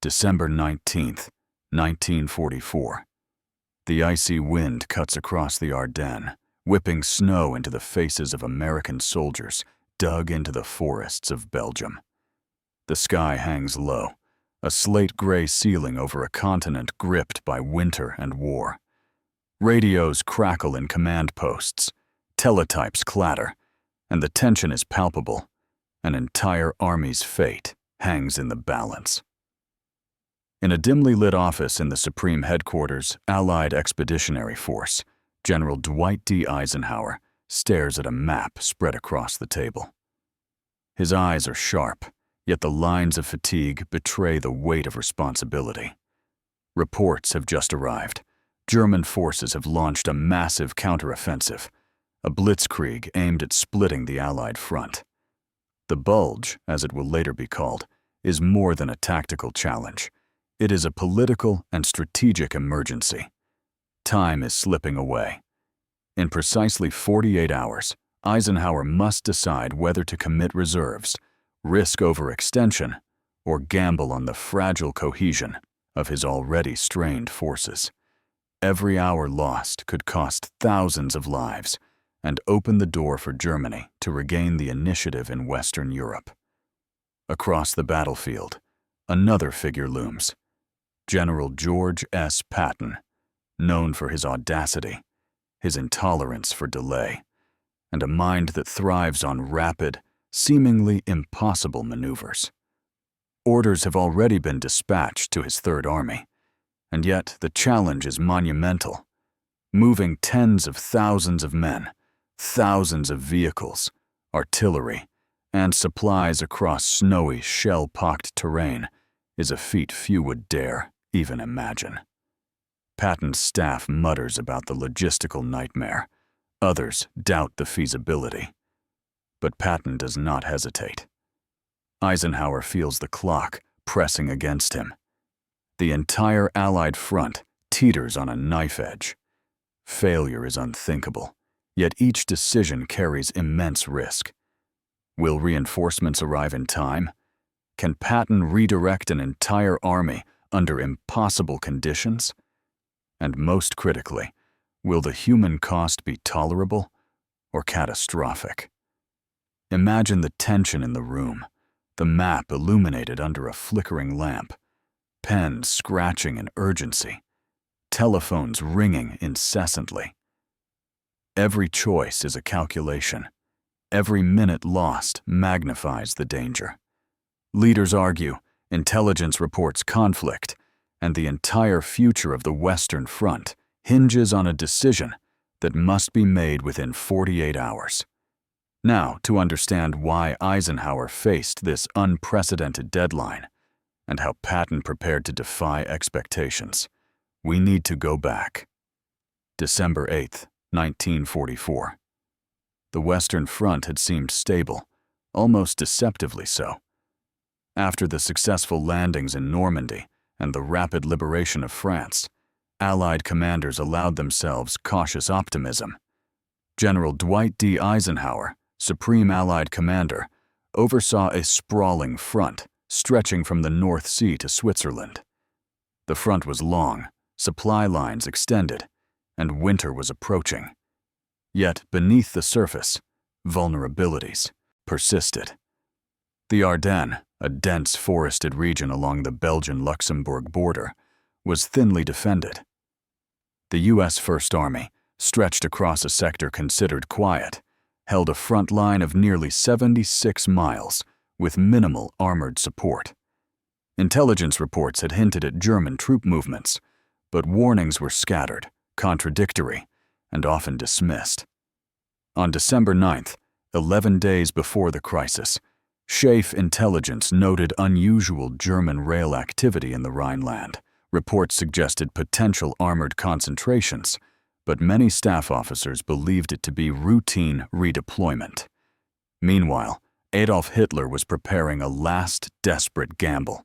December 19th, 1944. The icy wind cuts across the Ardennes, whipping snow into the faces of American soldiers dug into the forests of Belgium. The sky hangs low, a slate-gray ceiling over a continent gripped by winter and war. Radios crackle in command posts, teletypes clatter, and the tension is palpable. An entire army's fate hangs in the balance. In a dimly lit office in the Supreme Headquarters Allied Expeditionary Force, General Dwight D. Eisenhower stares at a map spread across the table. His eyes are sharp, yet the lines of fatigue betray the weight of responsibility. Reports have just arrived. German forces have launched a massive counteroffensive, a blitzkrieg aimed at splitting the Allied front. The Bulge, as it will later be called, is more than a tactical challenge. It is a political and strategic emergency. Time is slipping away. In precisely 48 hours, Eisenhower must decide whether to commit reserves, risk overextension, or gamble on the fragile cohesion of his already strained forces. Every hour lost could cost thousands of lives and open the door for Germany to regain the initiative in Western Europe. Across the battlefield, another figure looms. General George S. Patton, known for his audacity, his intolerance for delay, and a mind that thrives on rapid, seemingly impossible maneuvers. Orders have already been dispatched to his Third Army, and yet the challenge is monumental. Moving tens of thousands of men, thousands of vehicles, artillery, and supplies across snowy, shell-pocked terrain is a feat few would dare even imagine. Patton's staff mutters about the logistical nightmare. Others doubt the feasibility. But Patton does not hesitate. Eisenhower feels the clock pressing against him. The entire Allied front teeters on a knife edge. Failure is unthinkable, yet each decision carries immense risk. Will reinforcements arrive in time? Can Patton redirect an entire army under impossible conditions? And most critically, will the human cost be tolerable or catastrophic? Imagine the tension in the room, the map illuminated under a flickering lamp, pens scratching in urgency, telephones ringing incessantly. Every choice is a calculation. Every minute lost magnifies the danger. Leaders argue, intelligence reports conflict, and the entire future of the Western Front hinges on a decision that must be made within 48 hours. Now, to understand why Eisenhower faced this unprecedented deadline and how Patton prepared to defy expectations, we need to go back. December 8th, 1944. The Western Front had seemed stable, almost deceptively so. After the successful landings in Normandy and the rapid liberation of France, Allied commanders allowed themselves cautious optimism. General Dwight D. Eisenhower, Supreme Allied Commander, oversaw a sprawling front stretching from the North Sea to Switzerland. The front was long, supply lines extended, and winter was approaching. Yet beneath the surface, vulnerabilities persisted. The Ardennes, a dense forested region along the Belgian-Luxembourg border, was thinly defended. The U.S. First Army, stretched across a sector considered quiet, held a front line of nearly 76 miles with minimal armored support. Intelligence reports had hinted at German troop movements, but warnings were scattered, contradictory, and often dismissed. On December 9th, 11 days before the crisis, Schaeff intelligence noted unusual German rail activity in the Rhineland. Reports suggested potential armored concentrations, but many staff officers believed it to be routine redeployment. Meanwhile, Adolf Hitler was preparing a last desperate gamble.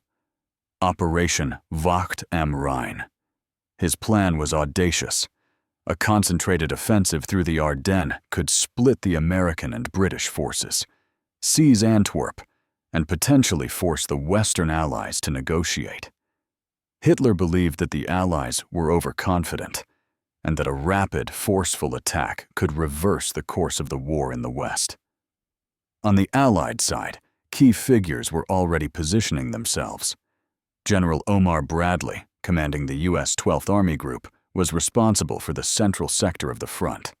Operation Wacht am Rhein. His plan was audacious. A concentrated offensive through the Ardennes could split the American and British forces, seize Antwerp, and potentially force the Western Allies to negotiate. Hitler believed that the Allies were overconfident and that a rapid, forceful attack could reverse the course of the war in the West. On the Allied side, key figures were already positioning themselves. General Omar Bradley, commanding the U.S. 12th Army Group, was responsible for the central sector of the front.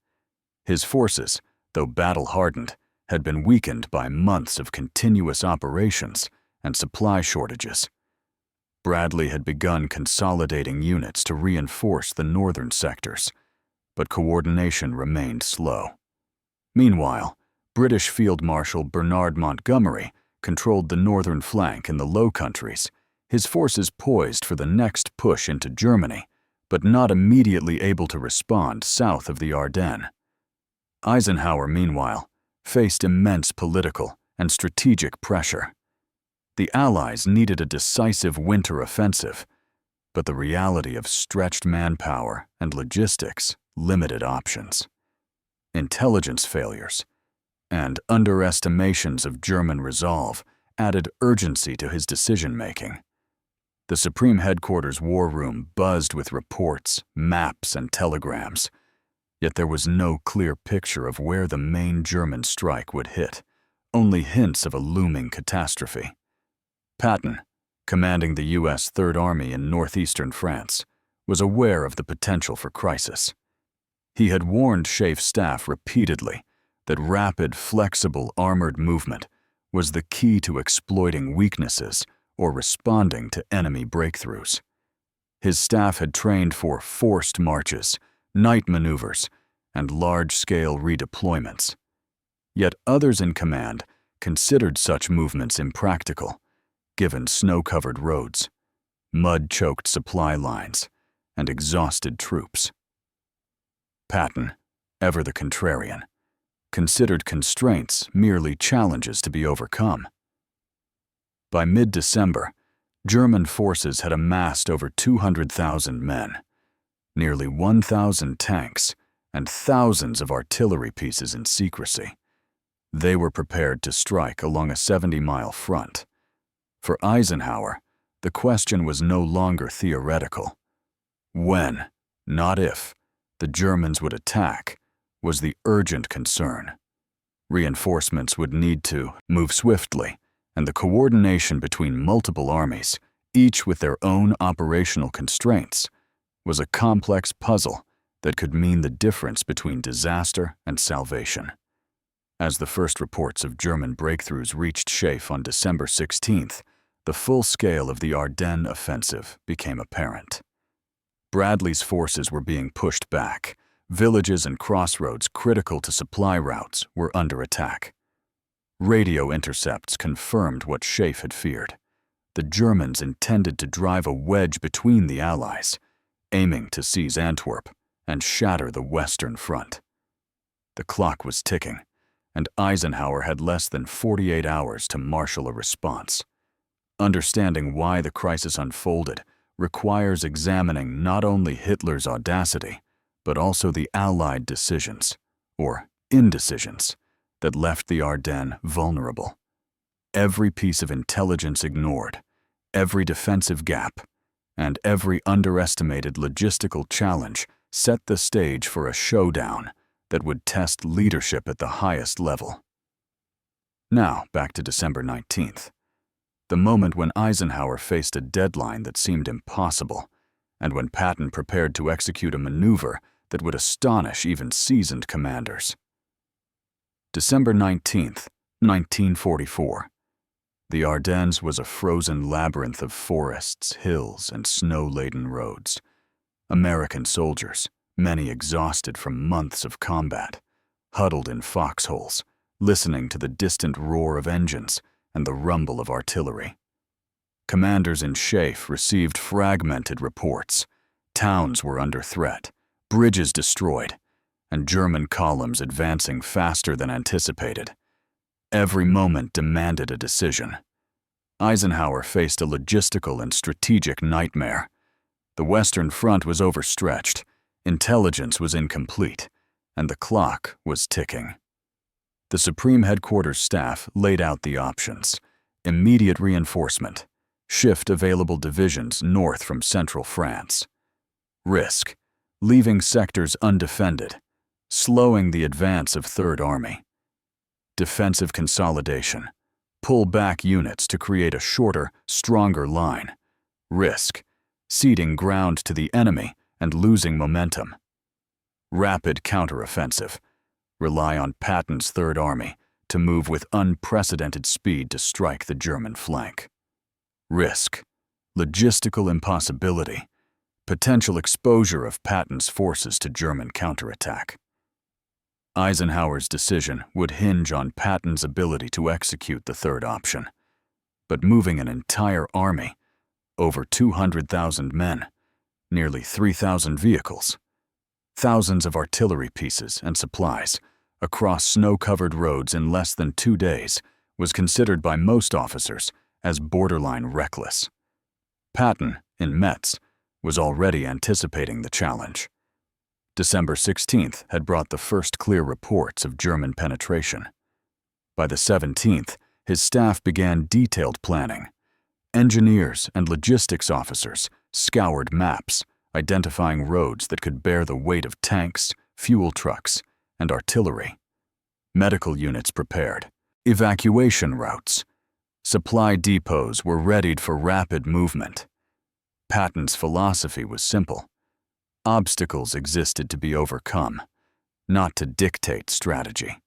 His forces, though battle-hardened, had been weakened by months of continuous operations and supply shortages. Bradley had begun consolidating units to reinforce the northern sectors, but coordination remained slow. Meanwhile, British Field Marshal Bernard Montgomery controlled the northern flank in the Low Countries, his forces poised for the next push into Germany, but not immediately able to respond south of the Ardennes. Eisenhower, meanwhile, faced immense political and strategic pressure. The Allies needed a decisive winter offensive, but the reality of stretched manpower and logistics limited options. Intelligence failures and underestimations of German resolve added urgency to his decision-making. The Supreme Headquarters War Room buzzed with reports, maps, and telegrams, yet there was no clear picture of where the main German strike would hit, only hints of a looming catastrophe. Patton, commanding the U.S. Third Army in northeastern France, was aware of the potential for crisis. He had warned SHAEF's staff repeatedly that rapid, flexible, armored movement was the key to exploiting weaknesses or responding to enemy breakthroughs. His staff had trained for forced marches, night maneuvers, and large-scale redeployments. Yet others in command considered such movements impractical, given snow-covered roads, mud-choked supply lines, and exhausted troops. Patton, ever the contrarian, considered constraints merely challenges to be overcome. By mid-December, German forces had amassed over 200,000 men, nearly 1,000 tanks, and thousands of artillery pieces in secrecy. They were prepared to strike along a 70-mile front. For Eisenhower, the question was no longer theoretical. When, not if, the Germans would attack was the urgent concern. Reinforcements would need to move swiftly, and the coordination between multiple armies, each with their own operational constraints, was a complex puzzle that could mean the difference between disaster and salvation. As the first reports of German breakthroughs reached SHAEF on December 16th, the full scale of the Ardennes offensive became apparent. Bradley's forces were being pushed back. Villages and crossroads critical to supply routes were under attack. Radio intercepts confirmed what SHAEF had feared. The Germans intended to drive a wedge between the Allies, aiming to seize Antwerp and shatter the Western Front. The clock was ticking, and Eisenhower had less than 48 hours to marshal a response. Understanding why the crisis unfolded requires examining not only Hitler's audacity, but also the Allied decisions, or indecisions, that left the Ardennes vulnerable. Every piece of intelligence ignored, every defensive gap, and every underestimated logistical challenge set the stage for a showdown that would test leadership at the highest level. Now, back to December 19th. The moment when Eisenhower faced a deadline that seemed impossible, and when Patton prepared to execute a maneuver that would astonish even seasoned commanders. December 19th, 1944. The Ardennes was a frozen labyrinth of forests, hills, and snow-laden roads. American soldiers, many exhausted from months of combat, huddled in foxholes, listening to the distant roar of engines and the rumble of artillery. Commanders in SHAEF received fragmented reports. Towns were under threat, bridges destroyed, and German columns advancing faster than anticipated. Every moment demanded a decision. Eisenhower faced a logistical and strategic nightmare. The Western Front was overstretched, intelligence was incomplete, and the clock was ticking. The Supreme Headquarters staff laid out the options: immediate reinforcement, shift available divisions north from central France. Risk, leaving sectors undefended, slowing the advance of Third Army. Defensive consolidation, pull back units to create a shorter, stronger line. Risk, ceding ground to the enemy and losing momentum. Rapid counteroffensive, rely on Patton's Third Army to move with unprecedented speed to strike the German flank. Risk, logistical impossibility, potential exposure of Patton's forces to German counterattack. Eisenhower's decision would hinge on Patton's ability to execute the third option, but moving an entire army, over 200,000 men, nearly 3,000 vehicles, thousands of artillery pieces and supplies across snow-covered roads in less than 2 days was considered by most officers as borderline reckless. Patton, in Metz, was already anticipating the challenge. December 16th had brought the first clear reports of German penetration. By the 17th, his staff began detailed planning. Engineers and logistics officers scoured maps, identifying roads that could bear the weight of tanks, fuel trucks, and artillery. Medical units prepared. Evacuation routes. Supply depots were readied for rapid movement. Patton's philosophy was simple. Obstacles existed to be overcome, not to dictate strategy.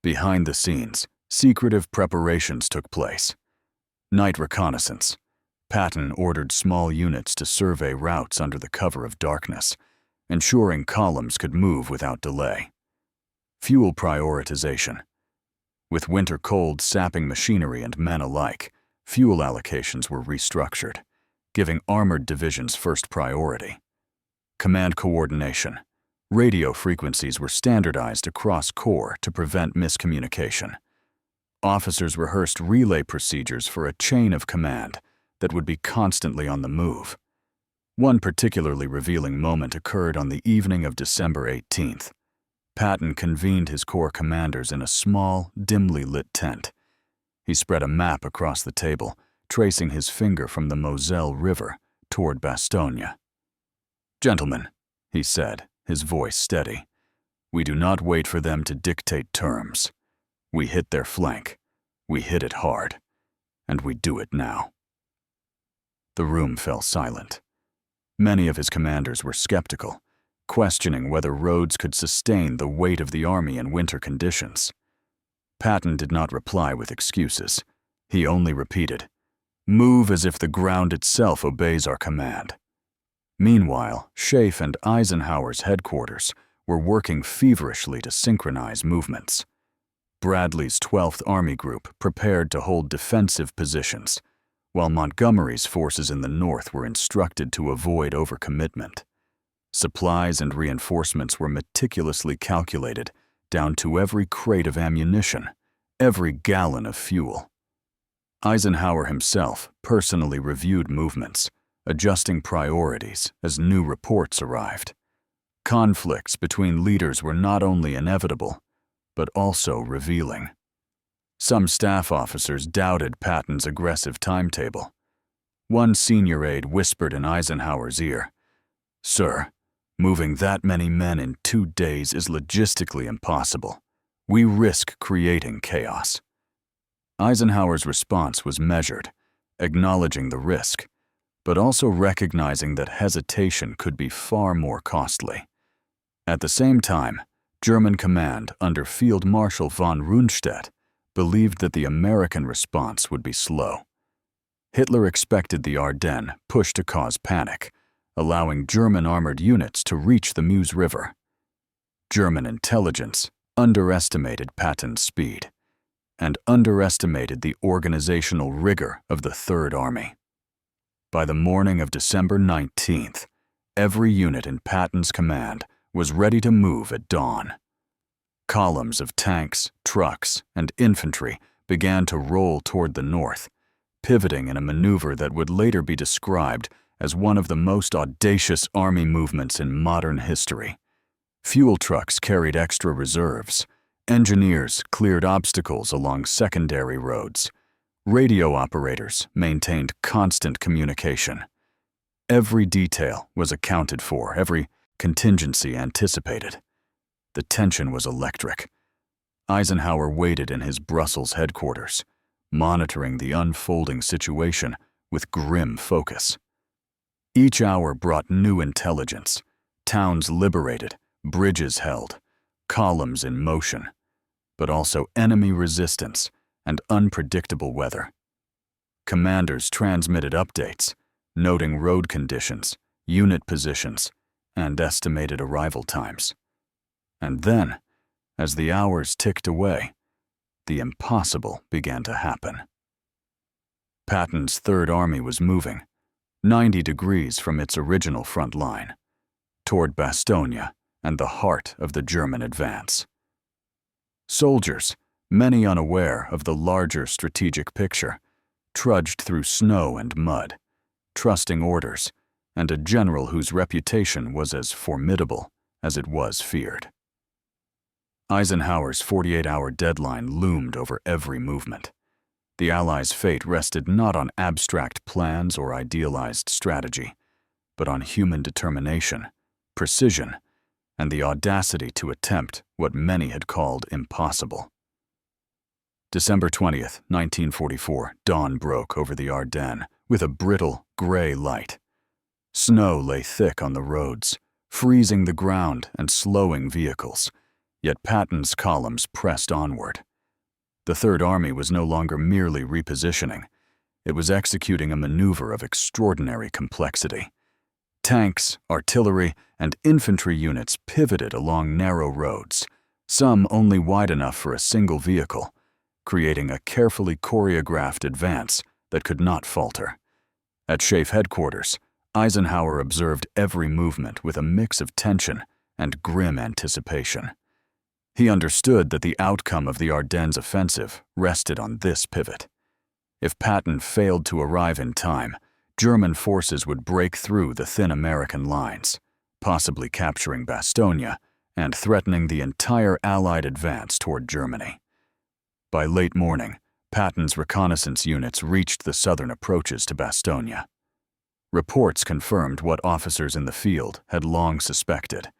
Behind the scenes, secretive preparations took place. Night reconnaissance. Patton ordered small units to survey routes under the cover of darkness, ensuring columns could move without delay. Fuel prioritization. With winter cold sapping machinery and men alike, fuel allocations were restructured, giving armored divisions first priority. Command coordination. Radio frequencies were standardized across corps to prevent miscommunication. Officers rehearsed relay procedures for a chain of command that would be constantly on the move. One particularly revealing moment occurred on the evening of December 18th. Patton convened his corps commanders in a small, dimly lit tent. He spread a map across the table, tracing his finger from the Moselle River toward Bastogne. "Gentlemen," he said, his voice steady, "we do not wait for them to dictate terms. We hit their flank, we hit it hard, and we do it now." The room fell silent. Many of his commanders were skeptical, questioning whether roads could sustain the weight of the army in winter conditions. Patton did not reply with excuses. He only repeated, "Move as if the ground itself obeys our command." Meanwhile, Schaeff and Eisenhower's headquarters were working feverishly to synchronize movements. Bradley's 12th Army Group prepared to hold defensive positions, while Montgomery's forces in the north were instructed to avoid overcommitment. Supplies and reinforcements were meticulously calculated down to every crate of ammunition, every gallon of fuel. Eisenhower himself personally reviewed movements, adjusting priorities as new reports arrived. Conflicts between leaders were not only inevitable, but also revealing. Some staff officers doubted Patton's aggressive timetable. One senior aide whispered in Eisenhower's ear, "Sir, moving that many men in 2 days is logistically impossible. We risk creating chaos." Eisenhower's response was measured, acknowledging the risk, but also recognizing that hesitation could be far more costly. At the same time, German command under Field Marshal von Rundstedt believed that the American response would be slow. Hitler expected the Ardennes push to cause panic, allowing German armored units to reach the Meuse River. German intelligence underestimated Patton's speed and underestimated the organizational rigor of the Third Army. By the morning of December 19th, every unit in Patton's command was ready to move at dawn. Columns of tanks, trucks, and infantry began to roll toward the north, pivoting in a maneuver that would later be described as one of the most audacious army movements in modern history. Fuel trucks carried extra reserves. Engineers cleared obstacles along secondary roads. Radio operators maintained constant communication. Every detail was accounted for, every contingency anticipated. The tension was electric. Eisenhower waited in his Brussels headquarters, monitoring the unfolding situation with grim focus. Each hour brought new intelligence: towns liberated, bridges held, columns in motion, but also enemy resistance and unpredictable weather. Commanders transmitted updates, noting road conditions, unit positions, and estimated arrival times. And then, as the hours ticked away, the impossible began to happen. Patton's Third Army was moving, 90 degrees from its original front line, toward Bastogne and the heart of the German advance. Soldiers, many unaware of the larger strategic picture, trudged through snow and mud, trusting orders and a general whose reputation was as formidable as it was feared. Eisenhower's 48-hour deadline loomed over every movement. The Allies' fate rested not on abstract plans or idealized strategy, but on human determination, precision, and the audacity to attempt what many had called impossible. December 20th, 1944, dawn broke over the Ardennes with a brittle, gray light. Snow lay thick on the roads, freezing the ground and slowing vehicles, yet Patton's columns pressed onward. The Third Army was no longer merely repositioning. It was executing a maneuver of extraordinary complexity. Tanks, artillery, and infantry units pivoted along narrow roads, some only wide enough for a single vehicle, creating a carefully choreographed advance that could not falter. At SHAEF headquarters, Eisenhower observed every movement with a mix of tension and grim anticipation. He understood that the outcome of the Ardennes offensive rested on this pivot. If Patton failed to arrive in time, German forces would break through the thin American lines, possibly capturing Bastogne and threatening the entire Allied advance toward Germany. By late morning, Patton's reconnaissance units reached the southern approaches to Bastogne. Reports confirmed what officers in the field had long suspected.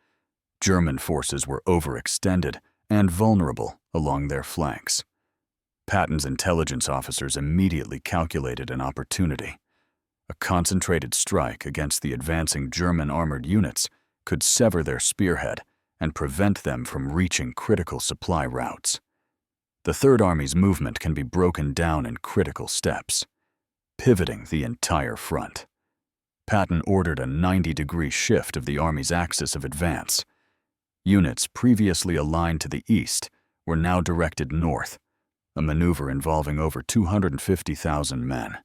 German forces were overextended and vulnerable along their flanks. Patton's intelligence officers immediately calculated an opportunity. A concentrated strike against the advancing German armored units could sever their spearhead and prevent them from reaching critical supply routes. The Third Army's movement can be broken down in critical steps, pivoting the entire front. Patton ordered a 90-degree shift of the Army's axis of advance. Units previously aligned to the east were now directed north, a maneuver involving over 250,000 men.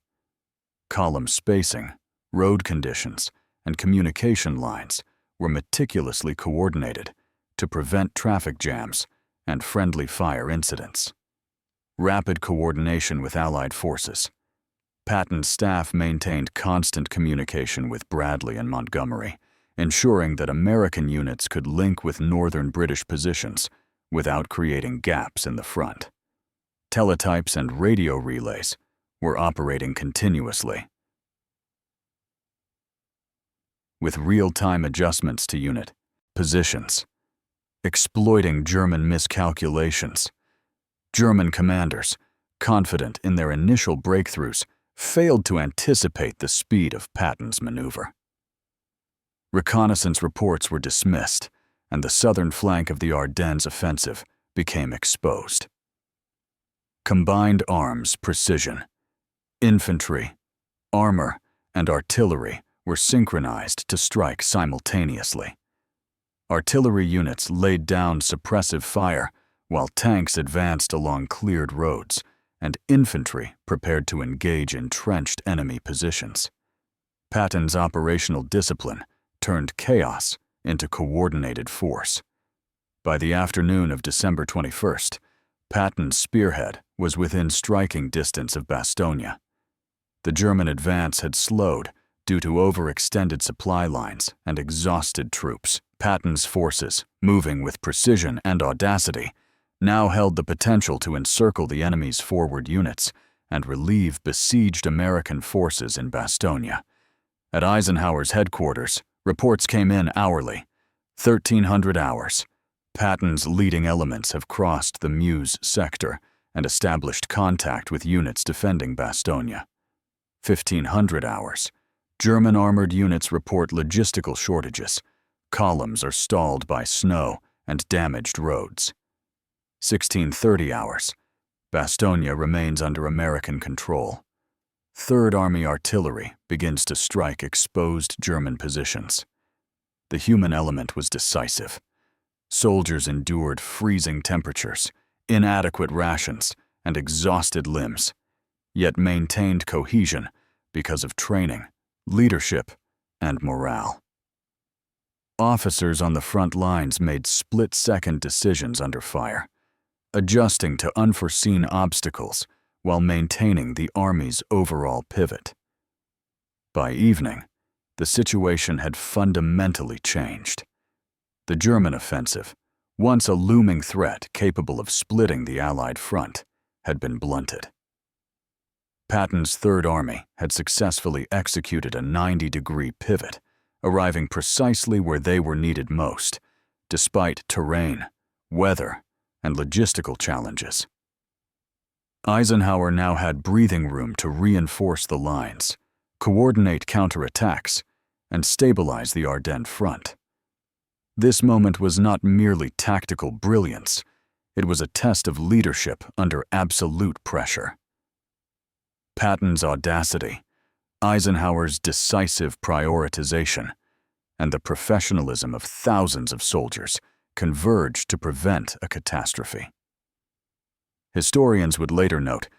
Column spacing, road conditions, and communication lines were meticulously coordinated to prevent traffic jams and friendly fire incidents. Rapid coordination with Allied forces. Patton's staff maintained constant communication with Bradley and Montgomery, ensuring that American units could link with northern British positions without creating gaps in the front. Teletypes and radio relays were operating continuously, with real-time adjustments to unit positions, exploiting German miscalculations. German commanders, confident in their initial breakthroughs, failed to anticipate the speed of Patton's maneuver. Reconnaissance reports were dismissed, and the southern flank of the Ardennes offensive became exposed. Combined arms precision, infantry, armor, and artillery were synchronized to strike simultaneously. Artillery units laid down suppressive fire while tanks advanced along cleared roads and infantry prepared to engage entrenched enemy positions. Patton's operational discipline turned chaos into coordinated force. By the afternoon of December 21st, Patton's spearhead was within striking distance of Bastogne. The German advance had slowed due to overextended supply lines and exhausted troops. Patton's forces, moving with precision and audacity, now held the potential to encircle the enemy's forward units and relieve besieged American forces in Bastogne. At Eisenhower's headquarters, reports came in hourly. 1,300 hours. Patton's leading elements have crossed the Meuse sector and established contact with units defending Bastogne. 1,500 hours. German armored units report logistical shortages. Columns are stalled by snow and damaged roads. 1630 hours. Bastogne remains under American control. Third Army artillery begins to strike exposed German positions. The human element was decisive. Soldiers endured freezing temperatures, inadequate rations, and exhausted limbs, yet maintained cohesion because of training, leadership, and morale. Officers on the front lines made split-second decisions under fire, adjusting to unforeseen obstacles while maintaining the Army's overall pivot. By evening, the situation had fundamentally changed. The German offensive, once a looming threat capable of splitting the Allied front, had been blunted. Patton's Third Army had successfully executed a 90-degree pivot, arriving precisely where they were needed most, despite terrain, weather, and logistical challenges. Eisenhower now had breathing room to reinforce the lines, coordinate counterattacks, and stabilize the Ardennes front. This moment was not merely tactical brilliance, it was a test of leadership under absolute pressure. Patton's audacity, Eisenhower's decisive prioritization, and the professionalism of thousands of soldiers converged to prevent a catastrophe. Historians would later note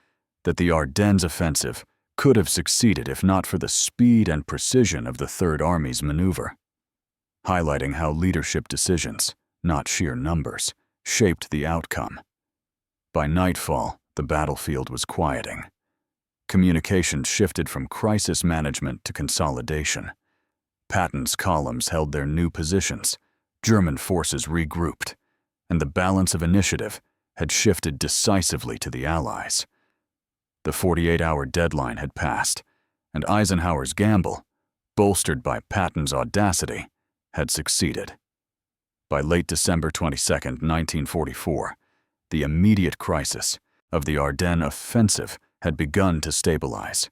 that the Ardennes offensive could have succeeded if not for the speed and precision of the Third Army's maneuver, highlighting how leadership decisions, not sheer numbers, shaped the outcome. By nightfall, the battlefield was quieting. Communications shifted from crisis management to consolidation. Patton's columns held their new positions, German forces regrouped, and the balance of initiative had shifted decisively to the Allies. The 48-hour deadline had passed, and Eisenhower's gamble, bolstered by Patton's audacity, had succeeded. By late December 22, 1944, the immediate crisis of the Ardennes offensive had begun to stabilize.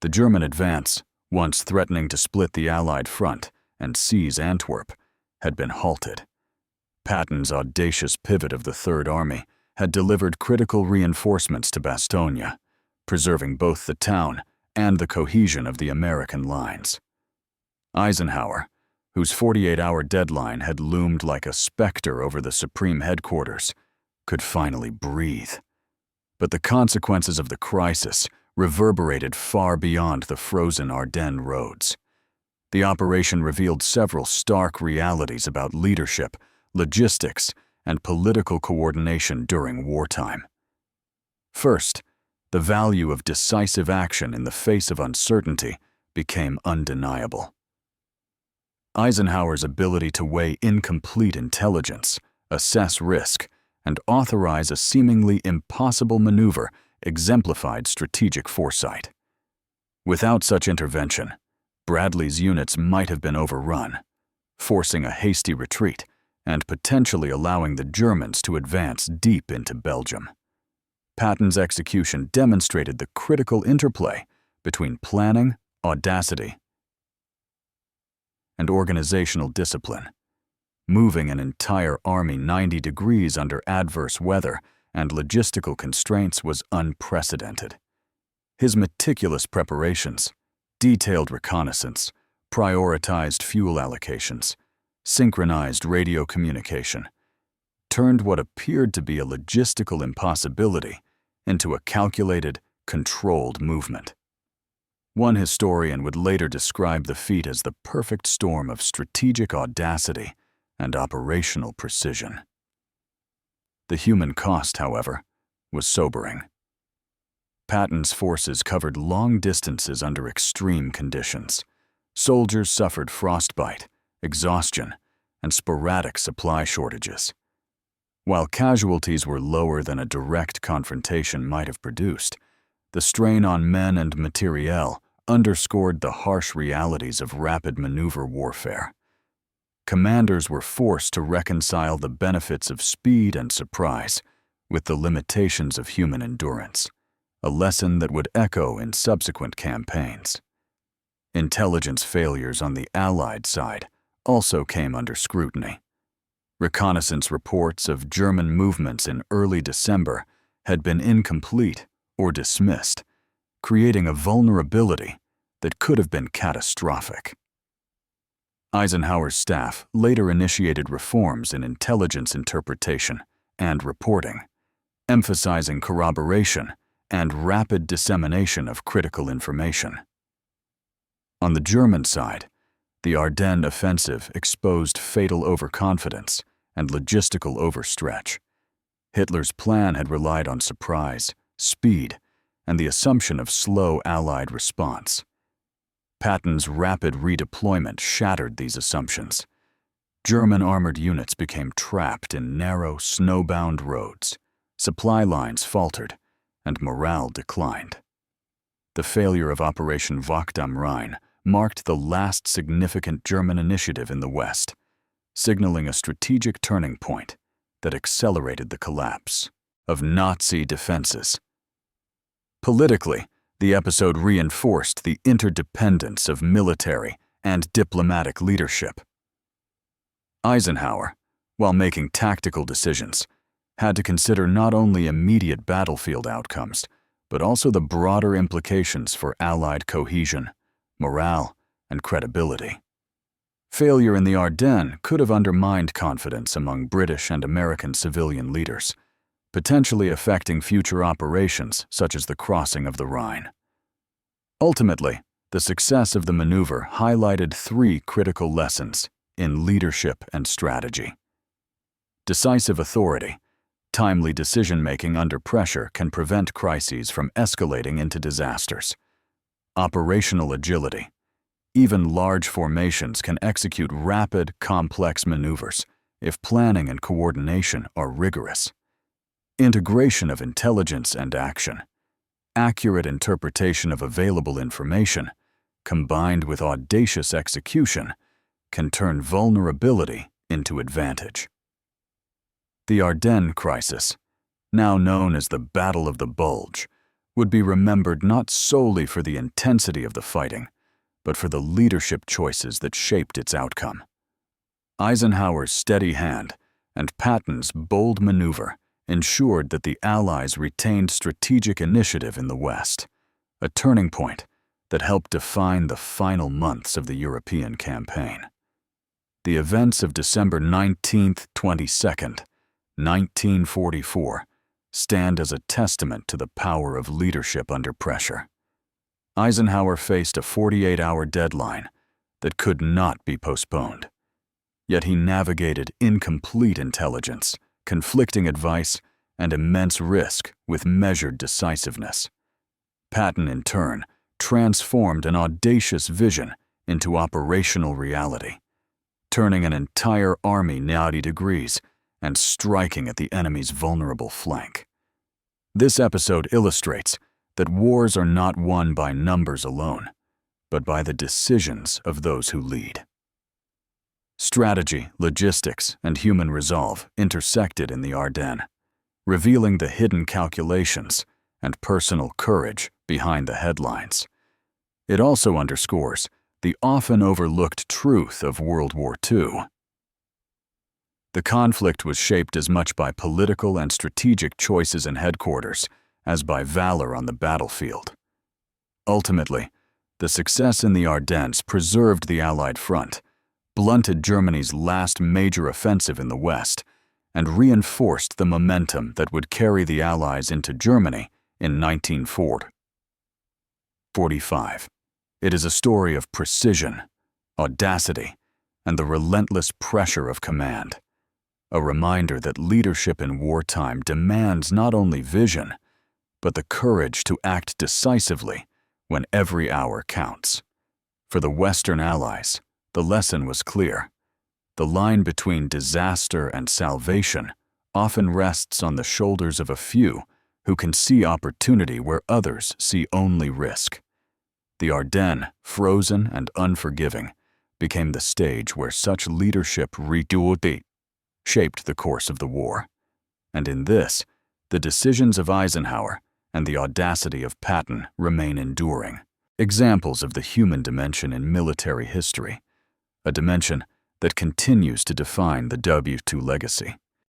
The German advance, once threatening to split the Allied front and seize Antwerp, had been halted. Patton's audacious pivot of the Third Army had delivered critical reinforcements to Bastogne, preserving both the town and the cohesion of the American lines. Eisenhower, whose 48-hour deadline had loomed like a specter over the Supreme Headquarters, could finally breathe. But the consequences of the crisis reverberated far beyond the frozen Ardennes roads. The operation revealed several stark realities about leadership, logistics, and political coordination during wartime. First, the value of decisive action in the face of uncertainty became undeniable. Eisenhower's ability to weigh incomplete intelligence, assess risk, and authorize a seemingly impossible maneuver exemplified strategic foresight. Without such intervention, Bradley's units might have been overrun, forcing a hasty retreat and potentially allowing the Germans to advance deep into Belgium. Patton's execution demonstrated the critical interplay between planning, audacity, and organizational discipline. Moving an entire army 90 degrees under adverse weather and logistical constraints was unprecedented. His meticulous preparations, detailed reconnaissance, prioritized fuel allocations, synchronized radio communication, turned what appeared to be a logistical impossibility into a calculated, controlled movement. One historian would later describe the feat as the perfect storm of strategic audacity and operational precision. The human cost, however, was sobering. Patton's forces covered long distances under extreme conditions. Soldiers suffered frostbite, exhaustion, and sporadic supply shortages. While casualties were lower than a direct confrontation might have produced, The strain on men and materiel underscored the harsh realities of rapid maneuver warfare. Commanders were forced to reconcile the benefits of speed and surprise with the limitations of human endurance, a lesson that would echo in subsequent campaigns. Intelligence failures on the Allied side also came under scrutiny. Reconnaissance reports of German movements in early December had been incomplete or dismissed, creating a vulnerability that could have been catastrophic. Eisenhower's staff later initiated reforms in intelligence interpretation and reporting, emphasizing corroboration and rapid dissemination of critical information. On the German side, the Ardennes offensive exposed fatal overconfidence and logistical overstretch. Hitler's plan had relied on surprise, speed, and the assumption of slow Allied response. Patton's rapid redeployment shattered these assumptions. German armored units became trapped in narrow, snowbound roads. Supply lines faltered, and morale declined. The failure of Operation Wacht am Rhein marked the last significant German initiative in the West, signaling a strategic turning point that accelerated the collapse of Nazi defenses. Politically, the episode reinforced the interdependence of military and diplomatic leadership. Eisenhower, while making tactical decisions, had to consider not only immediate battlefield outcomes, but also the broader implications for Allied cohesion, morale, and credibility. Failure in the Ardennes could have undermined confidence among British and American civilian leaders, potentially affecting future operations such as the crossing of the Rhine. Ultimately, the success of the maneuver highlighted three critical lessons in leadership and strategy. Decisive authority. Timely decision-making under pressure can prevent crises from escalating into disasters. Operational agility. Even large formations can execute rapid, complex maneuvers if planning and coordination are rigorous. Integration of intelligence and action. Accurate interpretation of available information, combined with audacious execution, can turn vulnerability into advantage. The Ardennes crisis, now known as the Battle of the Bulge, would be remembered not solely for the intensity of the fighting, but for the leadership choices that shaped its outcome. Eisenhower's steady hand and Patton's bold maneuver ensured that the Allies retained strategic initiative in the West, a turning point that helped define the final months of the European campaign. The events of December 19th, 22nd, 1944 stand as a testament to the power of leadership under pressure. Eisenhower faced a 48-hour deadline that could not be postponed. Yet he navigated incomplete intelligence, conflicting advice, and immense risk with measured decisiveness. Patton, in turn, transformed an audacious vision into operational reality, turning an entire army 90 degrees and striking at the enemy's vulnerable flank. This episode illustrates that wars are not won by numbers alone, but by the decisions of those who lead. Strategy, logistics, and human resolve intersected in the Ardennes, revealing the hidden calculations and personal courage behind the headlines. It also underscores the often overlooked truth of World War II. The conflict was shaped as much by political and strategic choices in headquarters as by valor on the battlefield. Ultimately, the success in the Ardennes preserved the Allied front, blunted Germany's last major offensive in the West, and reinforced the momentum that would carry the Allies into Germany in 1945. It is a story of precision, audacity, and the relentless pressure of command. A reminder that leadership in wartime demands not only vision, but the courage to act decisively when every hour counts. For the Western Allies, the lesson was clear. The line between disaster and salvation often rests on the shoulders of a few who can see opportunity where others see only risk. The Ardennes, frozen and unforgiving, became the stage where such leadership shaped the course of the war. And in this, the decisions of Eisenhower and the audacity of Patton remain enduring, examples of the human dimension in military history, a dimension that continues to define the W2 legacy.